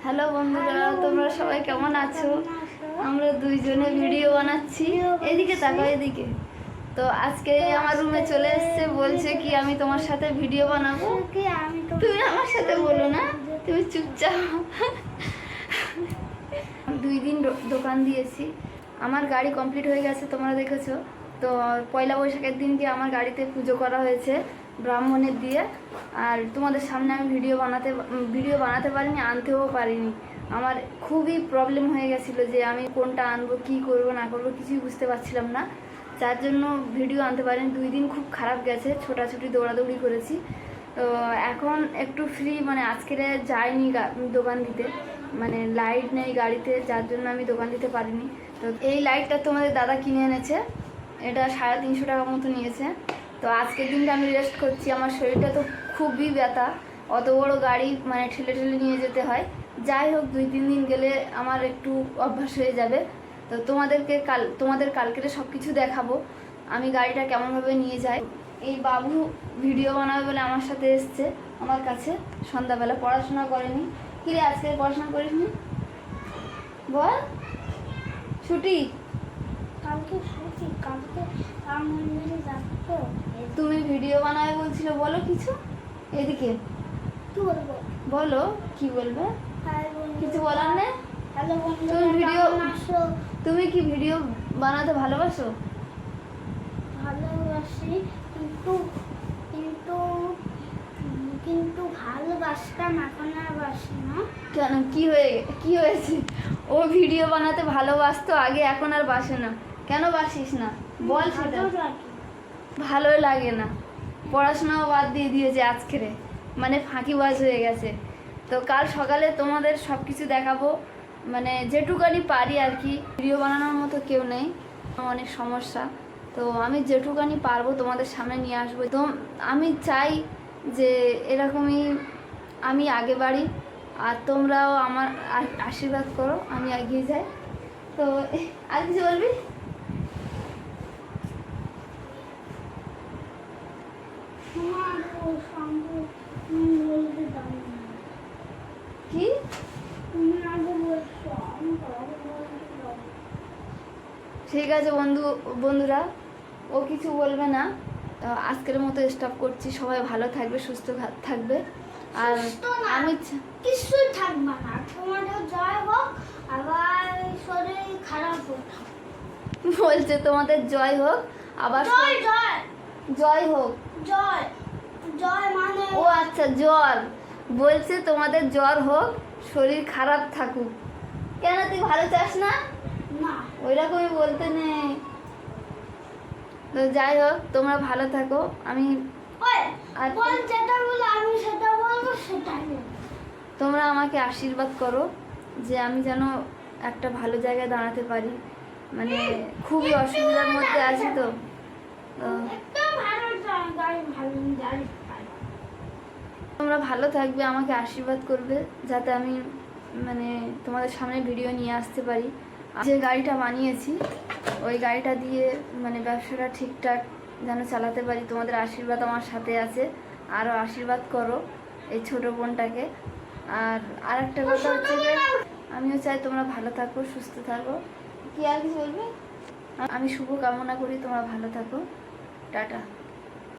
Hello বন্ধুরা, তোমরা সবাই কেমন আছো? আমরা দুইজনে ভিডিও বানাচ্ছি। এদিকে তাকাও, এদিকে। তো আজকে আমার রুমে চলে এসেছে, বলছে কি আমি তোমার সাথে ভিডিও বানাবো। তুমি আমার সাথে বলো না, তুমি চুপচাপ। 2 দিন দোকান দিয়েছি, আমার গাড়ি কমপ্লিট হয়ে গেছে, তোমরা দেখেছো তো। পয়লা বৈশাখের দিনকে আমার গাড়িতে পুজো করা হয়েছে ব্রাহ্মণের দিয়ে। আর তোমাদের সামনে আমি ভিডিও বানাতে পারিনি, আনতেও পারিনি। আমার খুবই প্রবলেম হয়ে গেছিলো যে আমি কোনটা আনবো, কি করব না করবো কিছুই বুঝতে পারছিলাম না, যার জন্য ভিডিও আনতে পারিনি। 2 দিন খুব খারাপ গেছে, ছোটাছুটি দৌড়াদৌড়ি করেছি। তো এখন একটু ফ্রি, মানে আজকে যাইনি দোকান দিতে, মানে লাইট নেই গাড়িতে, যার জন্য আমি দোকান দিতে পারিনি। তো এই লাইটটা তোমাদের দাদা কিনে এনেছে, এটা 350 টাকা মতো নিয়েছে। তো আজকের দিনটা আমি রেস্ট করছি, আমার শরীরটা তো খুবই ব্যথা, অত বড় গাড়ি মানে ঠেলে ঠেলে নিয়ে যেতে হয়। যাই হোক, 2-3 দিন গেলে আমার একটু অভ্যাস হয়ে যাবে। তো তোমাদের কালকে সব কিছু দেখাবো আমি গাড়িটা কেমনভাবে নিয়ে যাই। এই বাবু ভিডিও বানাবে বলে আমার সাথে এসছে আমার কাছে সন্ধ্যাবেলা। পড়াশোনা করেনি। কিরে, আজকে পড়াশোনা করিসনি? বল। ছুটি? কালকে রাম মন্দিরে যাবো। তুমি ভিডিও বানাবে বলছিল, বলো কিছু। এদিকে কি বলবো? বলো, কি বলবে? কিছু বলার নেই। হ্যালো বন্ধুরা, তুমি কি ভিডিও বানাতে ভালোবাসো? ভালোবাসি, কিন্তু কিন্তু কিন্তু ভালোবাসতাম, এখন আর বাসি না। কেন, কি হয়েছে? ও ভিডিও বানাতে ভালোবাসতো আগে, এখন আর বাসে না। কেন বাসিস না বল সেটা। ভালো লাগে না, পড়াশোনাও বাদ দিয়ে দিয়েছে আজকেরে, মানে ফাঁকিবাজ হয়ে গেছে। তো কাল সকালে তোমাদের সব কিছু দেখাবো, মানে যেটুকানি পারি আর কি। ভিডিও বানানোর মতো কেউ নেই, অনেক সমস্যা। তো আমি যেটুকানি পারবো তোমাদের সামনে নিয়ে আসবো। তো আমি চাই যে এরকমই আমি আগে বাড়ি, আর তোমরাও আমার আশীর্বাদ করো, আমি এগিয়ে যাই। তো আর কিছু বলবি? কি? ঠিক আছে বন্ধুরা, ও কিছু বলবে না। আজকের মতো স্টপ করছি। সবাই ভালো থাকবে, সুস্থ থাকবে। আর আমি কিছুই থাকবে না, তোমাদের জয় হোক। আবার শরীর খারাপ হোক বলছে, তোমাদের জয় হোক, আবার জয় হোক। জয় মানে ও আচ্ছা, জ্বর বলছে, তোমাদের জ্বর হোক, শরীর খারাপ থাকুক। কেন, তুই ভালো চাস না? না, ওইরকমই বলতে নেই। তো যাই হোক, তোমরা ভালো থাকো। আমি যেটা বলো আমি সেটা বলবো, সেটাই। তোমরা আমাকে আশীর্বাদ করো যে আমি যেন একটা ভালো জায়গায় দাঁড়াতে পারি, মানে খুবই অসুবিধার মধ্যে আছি। তো তোমরা ভালো থাকবে, আমাকে আশীর্বাদ করবে যাতে আমি মানে তোমাদের সামনে ভিডিও নিয়ে আসতে পারি। যে গাড়িটা বানিয়েছি ওই গাড়িটা দিয়ে মানে ব্যবসাটা ঠিকঠাক যেন চালাতে পারি। তোমাদের আশীর্বাদ আমার সাথে আছে, আরও আশীর্বাদ করো এই ছোটো বোনটাকে। আর একটা কথা হচ্ছে যে আমিও চাই তোমরা ভালো থাকো, সুস্থ থাকো। কি আর কিছু বলবে? আমি শুভ কামনা করি তোমরা ভালো থাকো। টাটা।